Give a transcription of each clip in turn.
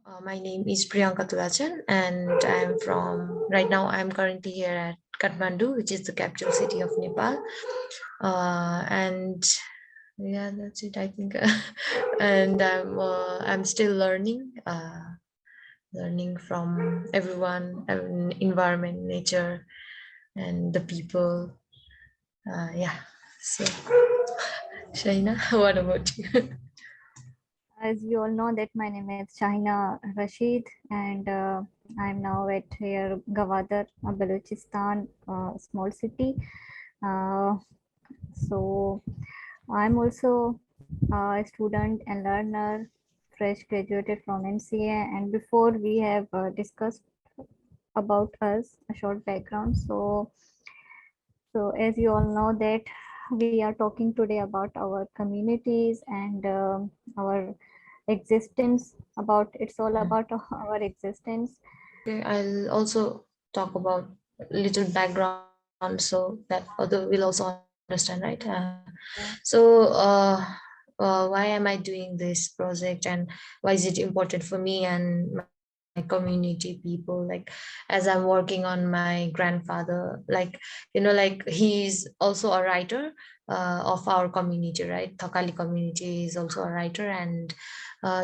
My name is Priyanka Tulajan, and right now I'm currently here at Kathmandu, which is the capital city of Nepal. And yeah, that's it, I think. And I'm still learning from everyone, environment, nature, and the people. Yeah. So, Shaina, what about you? As you all know that my name is Shahina Rashid and I'm now at here Gwadar, Balochistan, small city. Uh, so I'm also a student and learner, fresh graduated from MCA. And before we have discussed about us, a short background. So as you all know that we are talking today about our communities and our existence. About it's all about our existence. Okay, I'll also talk about a little background so that other will also understand, right? So, why am I doing this project and why is it important for me and my community people? Like, as I'm working on my grandfather, like he's also a writer of our community, right? Thakali community is also a writer, and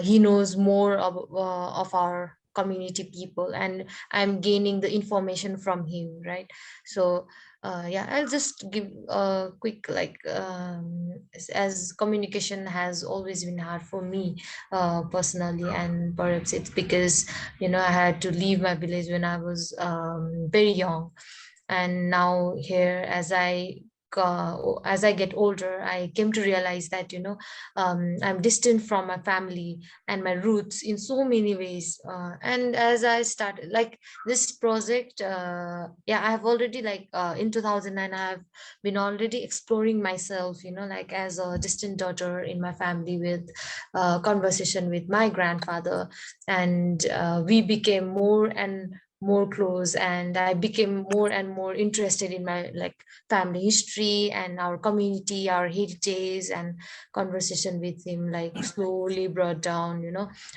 he knows more of our community people, and I'm gaining the information from him, right? So yeah, I'll just give a quick as communication has always been hard for me personally, and perhaps it's because I had to leave my village when I was very young, and now here as I get older, I came to realize that I'm distant from my family and my roots in so many ways. And as I started like this project, yeah, I have already in 2009, I have been already exploring myself, like as a distant daughter in my family with conversation with my grandfather, and we became more and more close, and I became more and more interested in my family history and our community, our heritage, and conversation with him like slowly brought down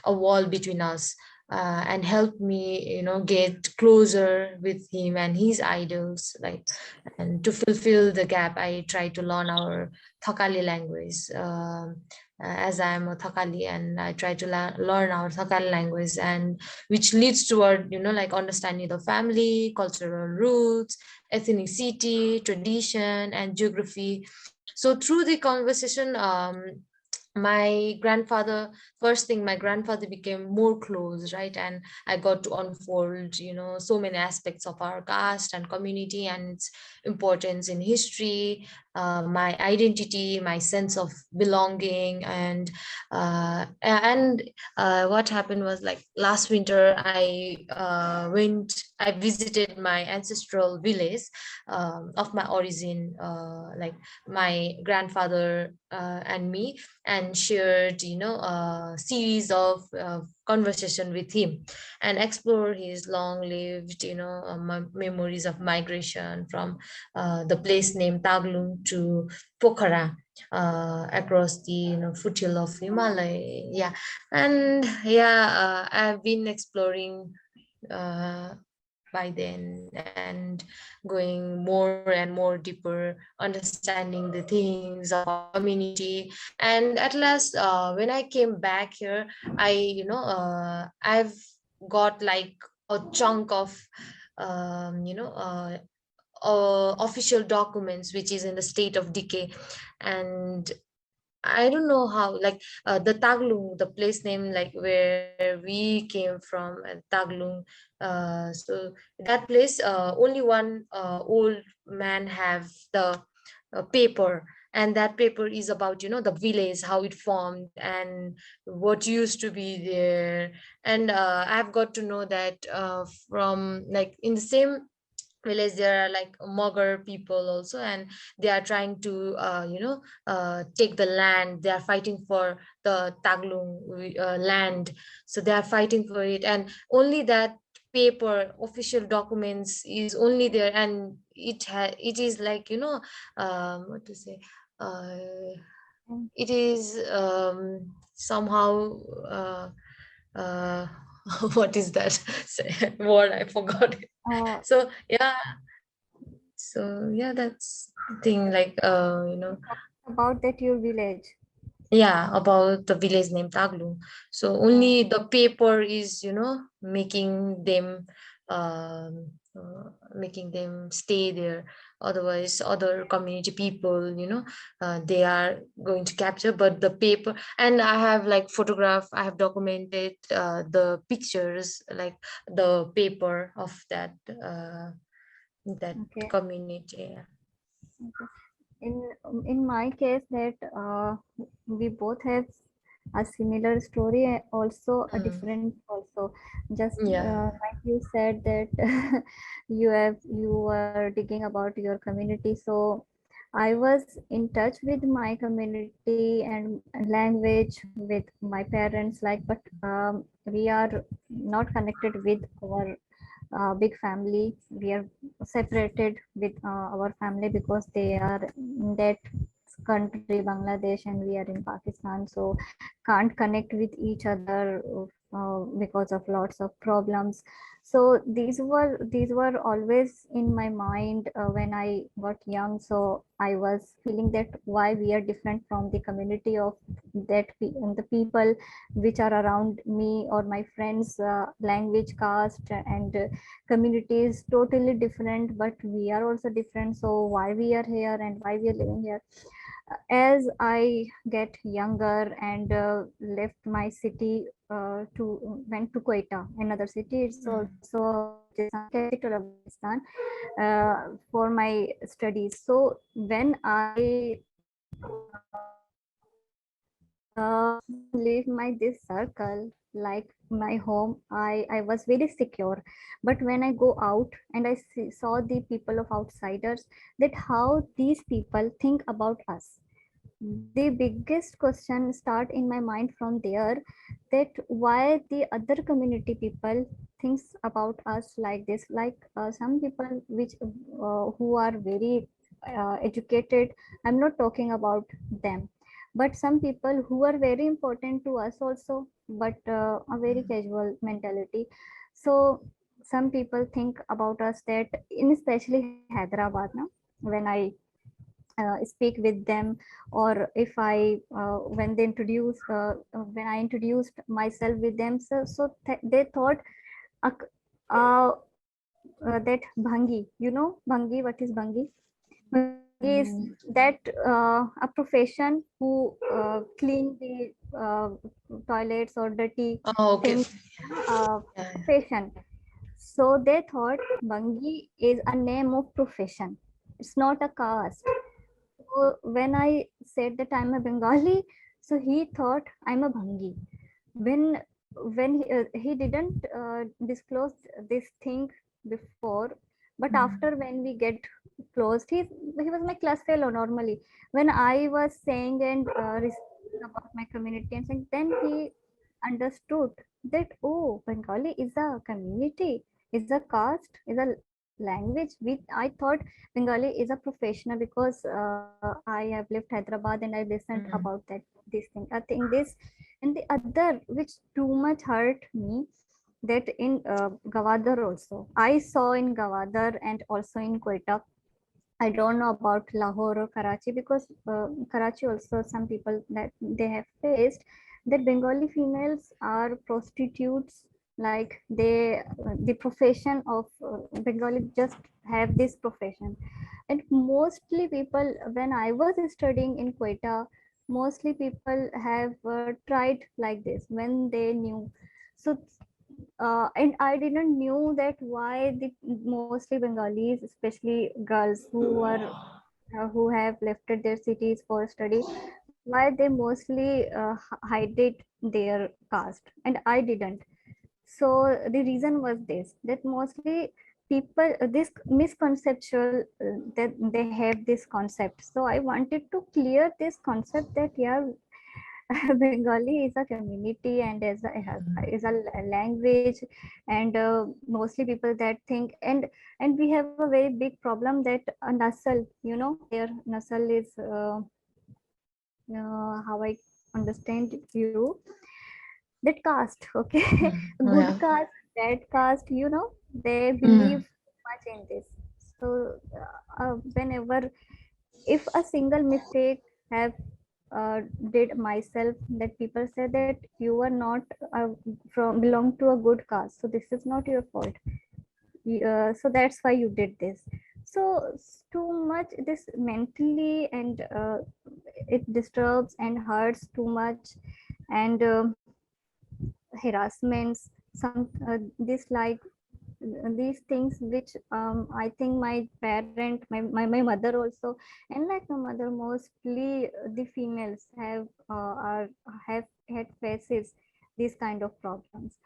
a wall between us, and helped me get closer with him and his idols, and to fulfill the gap I try to learn our Thakali language, as I am a Thakali, and I try to learn our Thakali language, and which leads toward like understanding the family, cultural roots, ethnicity, tradition, and geography. So through the conversation, my grandfather first thing my grandfather became more close, right? And I got to unfold so many aspects of our caste and community and its importance in history, my identity, my sense of belonging, and what happened was, like, last winter I visited my ancestral village of my origin, like my grandfather and me, and shared a series of conversation with him, and explore his long lived memories of migration from the place named Taglung to Pokhara, across the foothill of Himalaya. Yeah. And yeah, I've been exploring uh, by then, and going more and more deeper, understanding the things of our community. And at last, when I came back here, I've got like a chunk of official documents which is in the state of decay. And I don't know how, like, the Taglung, the place name, like where we came from, Taglung. So that place, only one old man have the paper, and that paper is about the village, how it formed, and what used to be there. And I've got to know that from, like, in the same village there are like Mughal people also, and they are trying to take the land. They are fighting for the Taglung land, so they are fighting for it, and only that paper official documents is only there, and it is like what to say, uh, it is somehow uh, uh, what is that word? I forgot it. Uh, So yeah, so yeah, that's the thing. Like about that your village. yeah, about the village named Taglu. So Uh, only the paper is making them stay there. Otherwise other community people, they are going to capture. But the paper, and I have like photograph, I have documented the pictures, like the paper of that okay. community. Okay. In my case, that we both have a similar story, also a Mm. different also. Just Yeah. like you said that you were digging about your community. So I was in touch with my community and language with my parents, like, but we are not connected with our big family. We are separated with our family because they are in that country, Bangladesh, and we are in Pakistan. So can't connect with each other because of lots of problems. So these were always in my mind when I got young. So I was feeling that why we are different from the community of the people which are around me or my friends, language, caste, and community is totally different, but we are also different. So why we are here and why we are living here? As I get younger and left my city to went to Quetta, another city. It's also Balochistan, capital of Balochistan, for my studies. So when I leave my this circle, like my home, I was very secure. But when I go out and saw the people of outsiders, that how these people think about us, the biggest question start in my mind from there, that why the other community people thinks about us like this. Like some people which who are very educated, I'm not talking about them, but some people who are very important to us also, but a very casual mentality. So some people think about us that, in especially Hyderabad now, when I speak with them, or if I when I introduced myself with them, they thought uh, uh, that bhangi, bhangi, what is bhangi? Bhangi is Mm. that a profession who clean the toilets or dirty Oh, okay. things, Yeah. profession. So they thought Bhangi is a name of profession. It's not a caste. So when I said that I'm a Bengali, so he thought I'm a Bhangi. When he didn't disclose this thing before, but after when we get closed, he was my class fellow normally. When I was saying and speaking about my community and saying, then he understood that, oh, Bengali is a community, is a caste, is a language. I thought Bengali is a professional because I have lived Hyderabad and I listened about Mm. this thing. I think this, and the other which too much hurt me, that in Gawadar also. I saw in Gawadar and also in Quetta. I don't know about Lahore or Karachi, because Karachi also some people that they have faced that Bengali females are prostitutes. Like the profession of Bengali just have this profession, and mostly people, when I was studying in Quetta, mostly people have tried like this when they knew. So and I didn't knew that why the mostly Bengalis, especially girls who have left their cities for study, why they mostly hide it their caste, and I didn't. So the reason was this, that mostly people this misconceptual that they have this concept. So I wanted to clear this concept that, yeah, Bengali is a community and is a language, and mostly people that think, and we have a very big problem that nasal, their nasal is how I understand you. that caste, okay. Good Yeah. caste, bad caste, they Mm. believe much in this. So whenever, if a single mistake have did myself, that people say that you are not from belong to a good caste, so this is not your fault. So that's why you did this. So too much this mentally, and it disturbs and hurts too much. And harassments, some this like these things which I think my parent, my mother also, and like my mother, mostly the females are have had faces these kind of problems.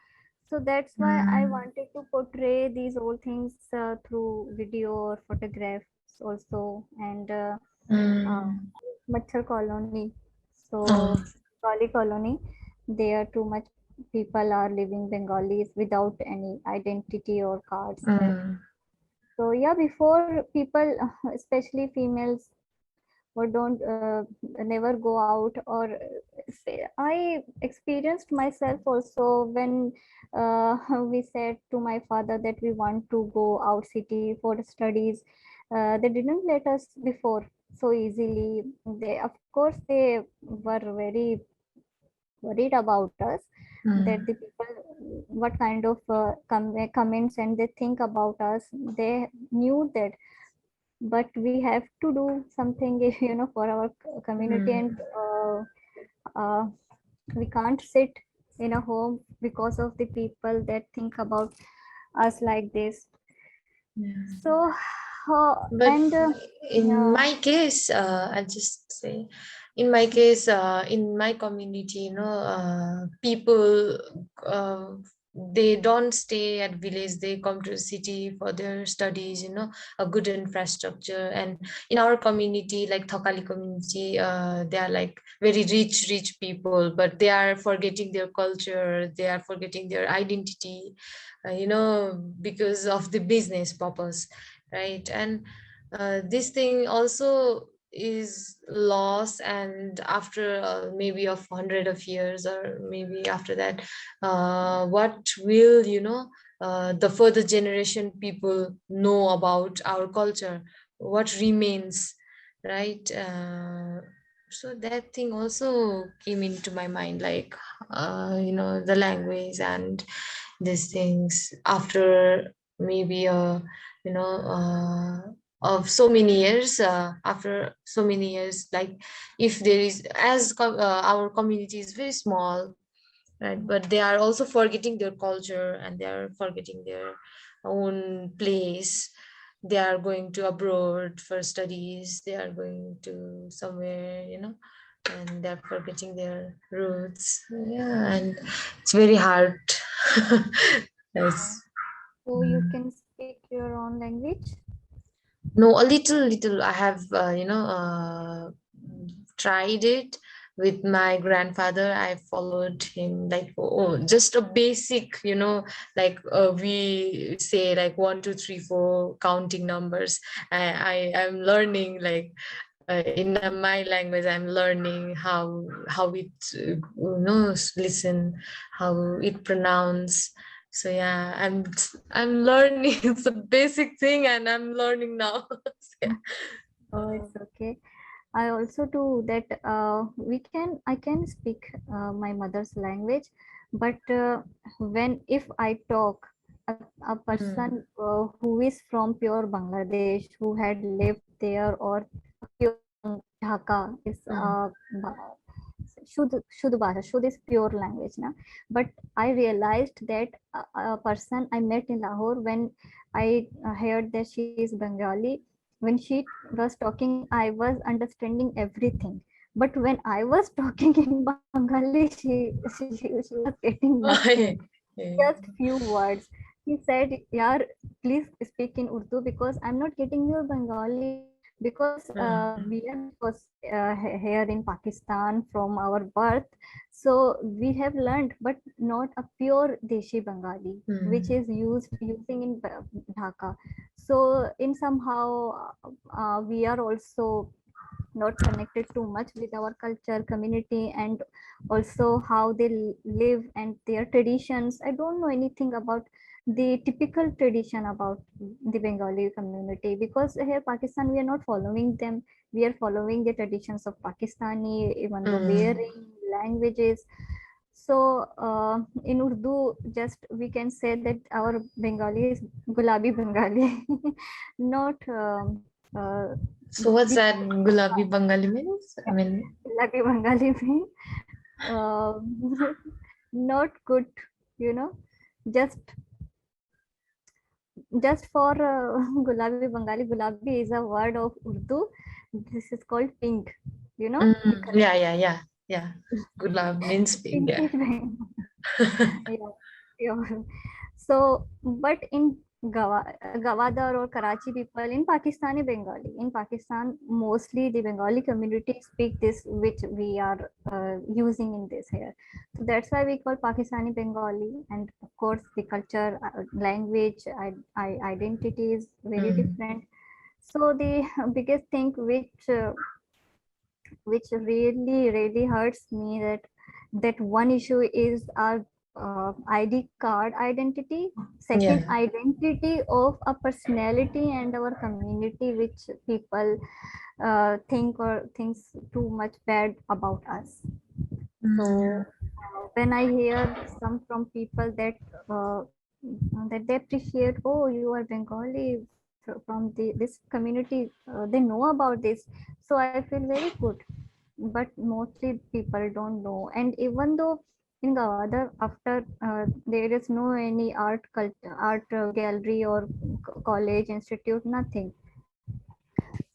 So that's why I Mm. wanted to portray these old things through video or photographs also. And uh, Mm. Machar colony, Oh. so Bengali colony, there too much people are living Bengalis without any identity or cards there. Mm. So yeah, before people, especially females, or don't never go out, or say, I experienced myself also when we said to my father that we want to go out city for studies. They didn't let us before so easily. They, of course, they were very worried about us, that Mm. the people, what kind of comments and they think about us. They knew that, but we have to do something for our community. Mm. And uh, we can't sit in a home because of the people that think about us like this. Yeah. So But and in yeah. my case, I'll just say, in my case, in my community, people, uh, they don't stay at village. They come to city for their studies. A good infrastructure. And in our community, like Thakali community, they are like very rich people, but they are forgetting their culture. They are forgetting their identity, because of the business purpose, right? And this thing also is lost, and after maybe of 100 of years, or maybe after that, what will the further generation people know about our culture, what remains, right? So that thing also came into my mind, like the language and these things after maybe of so many years, after so many years, like if there is, our community is very small, right? But they are also forgetting their culture, and they are forgetting their own place. They are going to abroad for studies, they are going to somewhere, and they're forgetting their roots. Yeah, and it's very hard. Yes. So you Mm. can speak your own language. No, a little. I have, tried it with my grandfather. I followed him, like, just a basic, like we say like 1, 2, 3, 4 counting numbers. I'm learning, like, in my language. I'm learning how it, listen, how it pronounce. So yeah, I'm learning. It's a basic thing, and I'm learning now. So, yeah. Oh, it's okay. I also do that. I can speak my mother's language, but when if I talk, a Mm, person who is from pure Bangladesh, who had lived there, or pure Dhaka is mm, Shudh Bhasha. Shudh is pure language, na. But I realized that a person I met in Lahore, when I heard that she is Bengali, when she was talking, I was understanding everything. But when I was talking in Bengali, she was getting nothing, mm. just few words. He said, "Yaar, please speak in Urdu because I'm not getting your Bengali." Because we are because here in Pakistan from our birth, so we have learned, but not a pure Deshi Bengali, which Mm, is using in Dhaka. So in somehow we are also not connected too much with our culture, community, and also how they live and their traditions. I don't know anything about the typical tradition about the Bengali community, because here Pakistan we are not following them. We are following the traditions of Pakistani, even though Mm. wearing languages. So in Urdu, just we can say that our Bengali is Gulabi Bengali, not So what's the that Gulabi Bengali means? I mean, Gulabi Bengali mean uh, not good, you know, just for Gulabi Bengali. Gulabi is a word of Urdu. This is called pink, you know, the color yeah. Gulab means pink, yeah. pinkish. Yeah, yeah. So, but in Gawadar or Karachi people, in Pakistani Bengali, in Pakistan, mostly the Bengali community speak this, which we are using in this here. So that's why we call Pakistani Bengali. And of course, the culture, language, identity is very Mm. different. So the biggest thing which really hurts me, that one issue is our ID card identity, second Yeah. identity of a personality and our community, which people think or thinks too much bad about us. Yeah. So when I hear some from people that they appreciate, oh, you are Bengali from this community, they know about this, so I feel very good. But mostly people don't know. And even though in Gawada, after there is no any art gallery or college institute, nothing.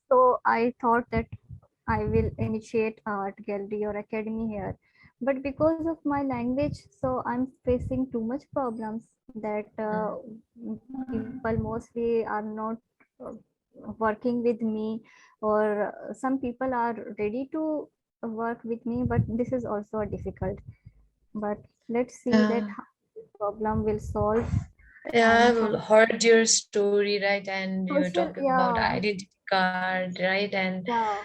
So I thought that I will initiate art gallery or academy here. But because of my language, so I'm facing too much problems that people mostly are not uh, working with me, or some people are ready to work with me, but this is also difficult. But let's see that Yeah. how this problem will solve. Yeah, And I've heard your story, right? And you were social, talking about yeah, identity card, right? And yeah,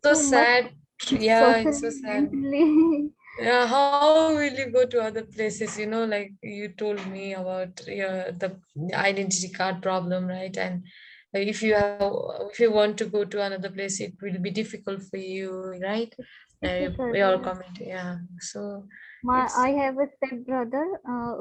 so too much sad. Yeah, it's so socially, sad. mentally. Yeah, how will you go to other places? Like you told me about the identity card problem, right? And if you want to go to another place, it will be difficult for you, right? Difficult, Your yes. community, yeah. So I it's have a step brother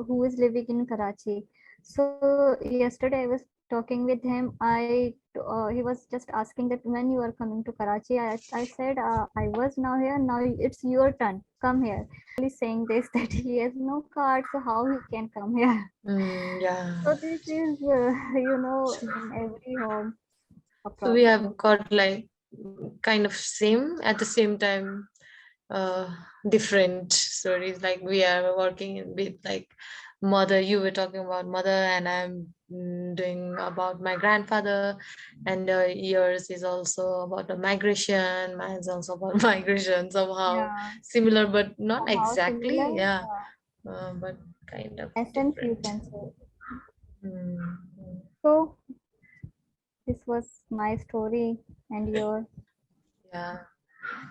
who is living in Karachi. So yesterday I was talking with him. He was just asking that when you are coming to Karachi. I said I was now here. Now it's your turn. Come here. He's saying this that he has no card, so how he can come here? yeah. So this is in every home a So we problem. have got like kind of same at the same time uh different stories. Like we are working with like mother, you were talking about mother, and I'm doing about my grandfather, and yours is also about the migration, mine's also about migration, somehow Yeah, similar but not somehow exactly, similar. Yeah, but kind of Essence you different. can say. Mm. So this was my story and your. Yeah,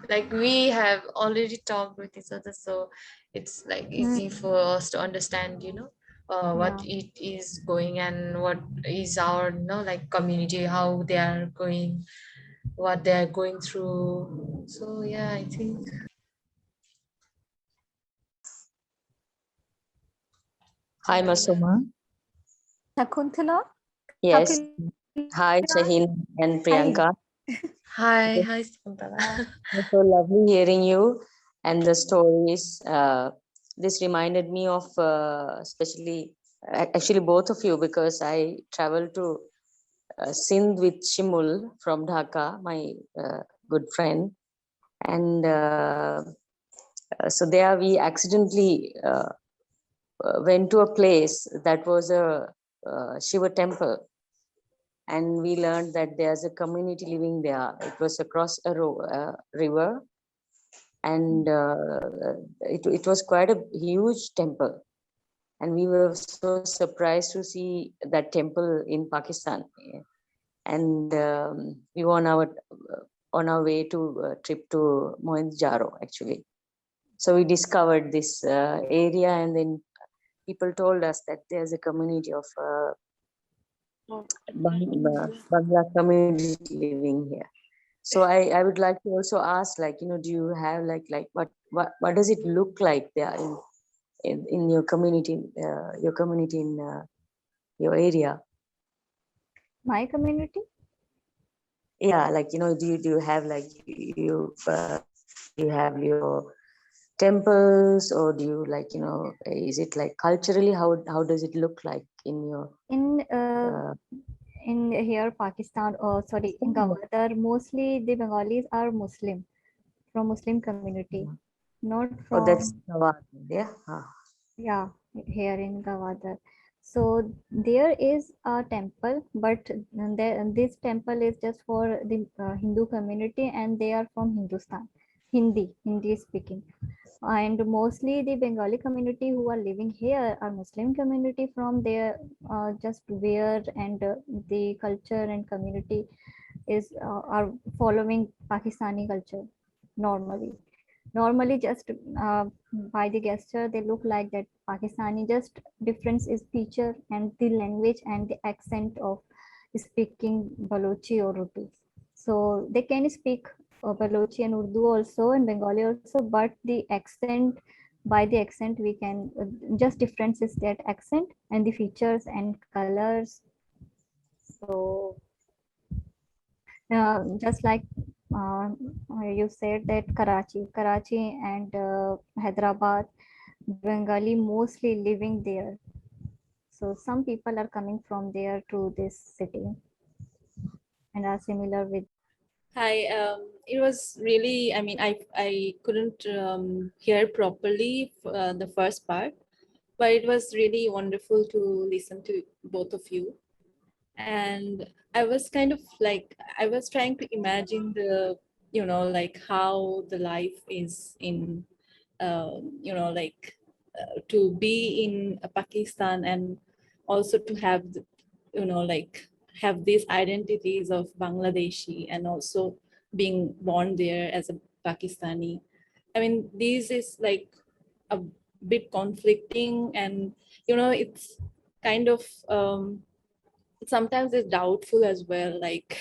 like we have already talked with each other, so it's like easy Hmm. for us to understand, what Yeah. it is going and what is our, like community, how they are going, what they are going through. So yeah, I think. Hi, Masuma. Shakuntala? Yes. Kapila? Hi, Shaheen and Hi. Priyanka. Hi Sakuntala. It's so lovely hearing you and the stories. This reminded me of especially, actually, both of you, because I traveled to Sindh with Shimul from Dhaka, my good friend. And so there we accidentally went to a place that was a Shiva temple, and we learned that there's a community living there. It was across a river, and it was quite a huge temple. And we were so surprised to see that temple in Pakistan. And we were on our on our way to a trip to Mohenjo-daro, actually. So we discovered this area, and then people told us that there's a community of Bangla community living here. So I would like to also ask, like, do you have like what does it look like there in your community in your area? My community? Yeah, like, do you have like you have your temples, or do you like, is it like culturally, how does it look like in your In here Pakistan, or sorry, in Gwadar, mostly the Bengalis are Muslim, from Muslim community, not oh, that's from, yeah. yeah, here in Gwadar. So there is a temple, but this temple is just for the Hindu community, and they are from Hindustan, Hindi speaking. And mostly the Bengali community who are living here are Muslim community, from their just wear and the culture and community is are following Pakistani culture normally. Normally, just by the gesture, they look like that Pakistani. Just difference is feature and the language and the accent of speaking Balochi or Urdu. So they can speak Balochi and Urdu also, and Bengali also, but the accent, by the accent we can just difference is that accent and the features and colors. So just like you said that Karachi and Hyderabad, Bengali mostly living there. So some people are coming from there to this city and are similar with. Hi, it was really, I mean, I couldn't hear properly the first part, but it was really wonderful to listen to both of you. And I was kind of like, I was trying to imagine the, like how the life is in, like to be in Pakistan, and also to have, like have these identities of Bangladeshi and also being born there as a Pakistani. I mean, this is like a bit conflicting, and it's kind of sometimes it's doubtful as well. Like,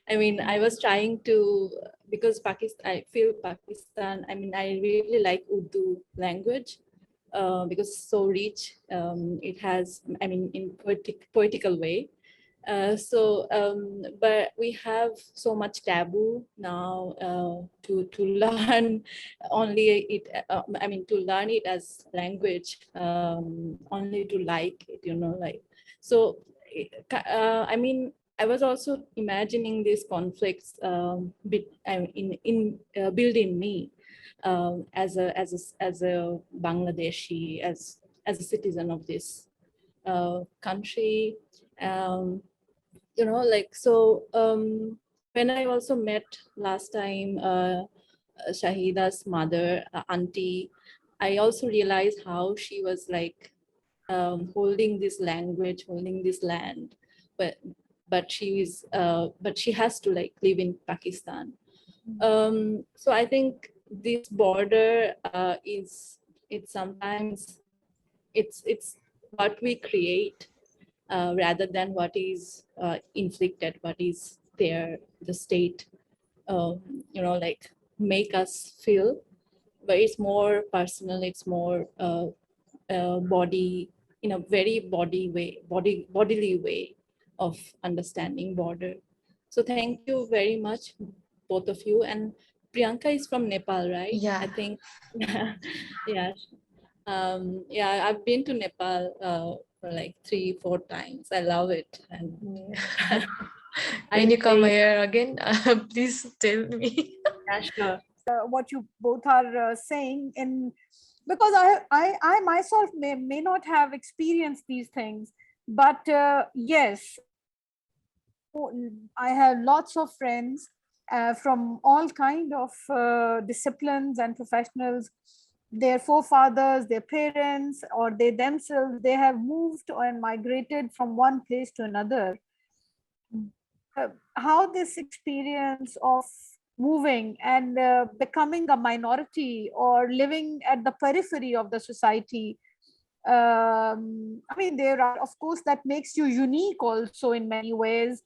I mean, I was trying to, because Pakistan, I feel Pakistan, I mean, I really like Urdu language because it's so rich. It has, I mean, in poetical way. But we have so much taboo now to learn only it. I mean, to learn it as language, only to like it. Like so. I mean, I was also imagining these conflicts built in me as a Bangladeshi, as a citizen of this country. Like so. When I also met last time Shahida's mother, auntie, I also realized how she was like holding this language, holding this land, but she has to like live in Pakistan. So I think this border it's sometimes it's what we create rather than what is inflicted, what is there, the state, like make us feel. But it's more personal. It's more body, in a very bodily way of understanding border. So thank you very much, both of you. And Priyanka is from Nepal, right? Yeah. I think. Yeah. Yeah, I've been to Nepal for like 3-4 times. I love it. And when you come here again, please tell me. Yeah, sure. What you both are saying, in because I myself may not have experienced these things, but yes, I have lots of friends from all kind of disciplines and professionals. Their forefathers, their parents, or they themselves, they have moved and migrated from one place to another. how this experience of moving and becoming a minority or living at the periphery of the society, I mean, there are, of course, that makes you unique also in many ways,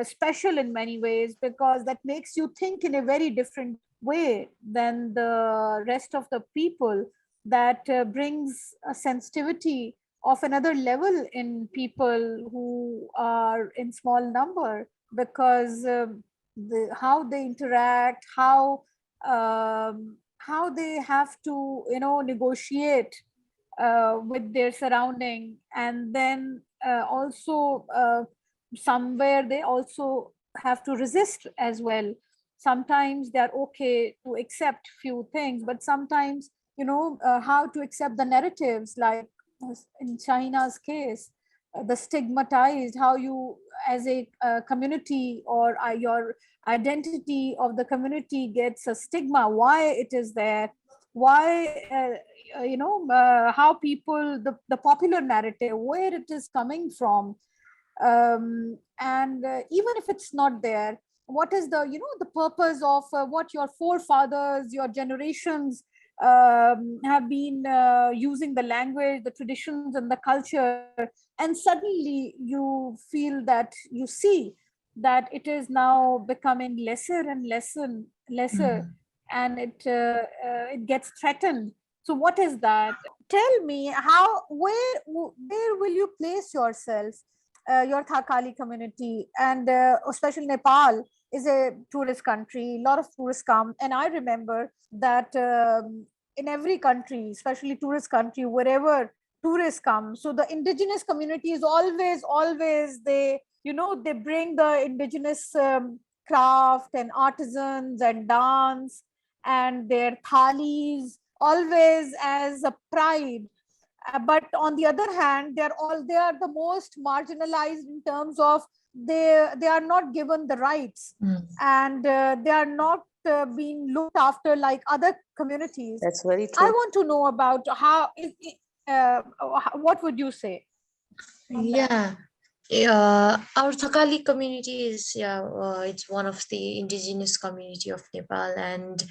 special in many ways, because that makes you think in a very different way than the rest of the people. That brings a sensitivity of another level in people who are in small number, because how they interact, how they have to, you know, negotiate with their surrounding, and then also somewhere they also have to resist as well. Sometimes they are okay to accept few things, but sometimes, you know, how to accept the narratives, like in China's case, the stigmatized, how you as a community, or your identity of the community gets a stigma, why it is there, why you know, how people, the popular narrative, where it is coming from, and even if it's not there, what is the, you know, the purpose of what your forefathers, your generations have been using, the language, the traditions, and the culture, and suddenly you feel that, you see that it is now becoming lesser and lesser, and it gets threatened. So what is that? Tell me, how, where will you place yourself, your Thakali community, and especially Nepal is a tourist country. A lot of tourists come, and I remember that in every country, especially tourist country, wherever tourists come, so the indigenous community is always they, you know, they bring the indigenous craft and artisans and dance and their thalis always as a pride. But on the other hand, they are the most marginalized in terms of they are not given the rights, and they are not being looked after like other communities. That's very I true. want to know about what would you say on that? Yeah. Yeah, our Thakali community is, yeah, it's one of the indigenous community of Nepal, and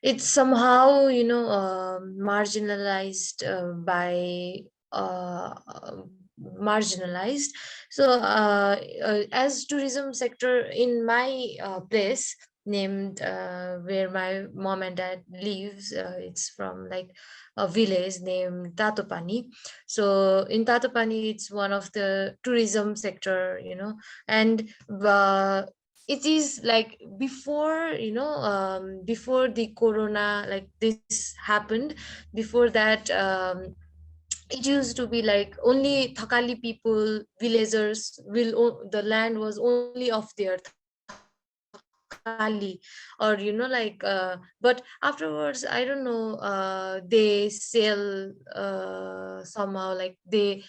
it's somehow, you know, marginalized uh, uh, marginalized. So as tourism sector in my place named where my mom and dad lives, it's from like a village named Tatopani. So in Tatopani, it's one of the tourism sector, you know, and it is like before, you know, before the corona, like this happened. Before that, it used to be like only Thakali people, villagers the land was only of their Thakali, or you know, like but afterwards, I don't know, they sell somehow, like they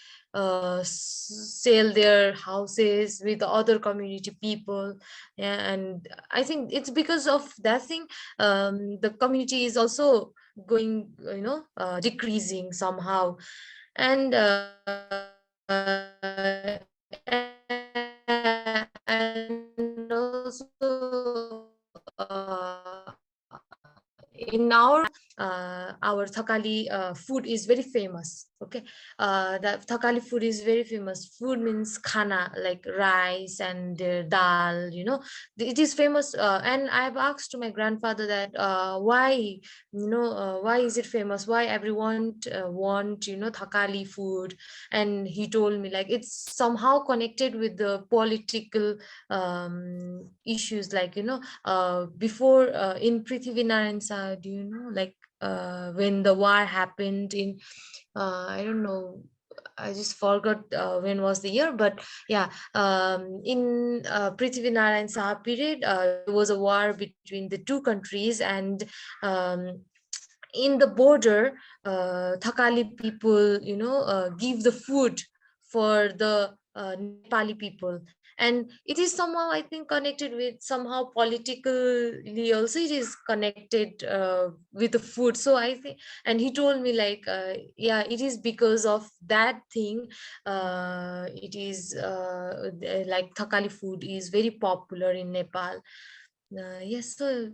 sell their houses with the other community people. Yeah, and I think it's because of that thing, the community is also going, you know, decreasing somehow. And and also in our Thakali food is very famous. Okay, the Thakali food is very famous. Food means khana, like rice and dal. You know, it is famous. And I've asked to my grandfather that why, you know, why is it famous? Why everyone want, you know, Thakali food? And he told me like it's somehow connected with the political issues, like, you know, before in Prithvi Narayan Saha, do you know, like when the war happened in I don't know, I just forgot when was the year, but yeah, in Prithvi Narayan Saha period, there was a war between the two countries, and um, in the border, Thakali people, you know, give the food for the Nepali people, and it is somehow, I think, connected with somehow politically also. It is connected with the food. So I think, and he told me like, yeah, it is because of that thing. It is like thakali food is very popular in Nepal. Yes, so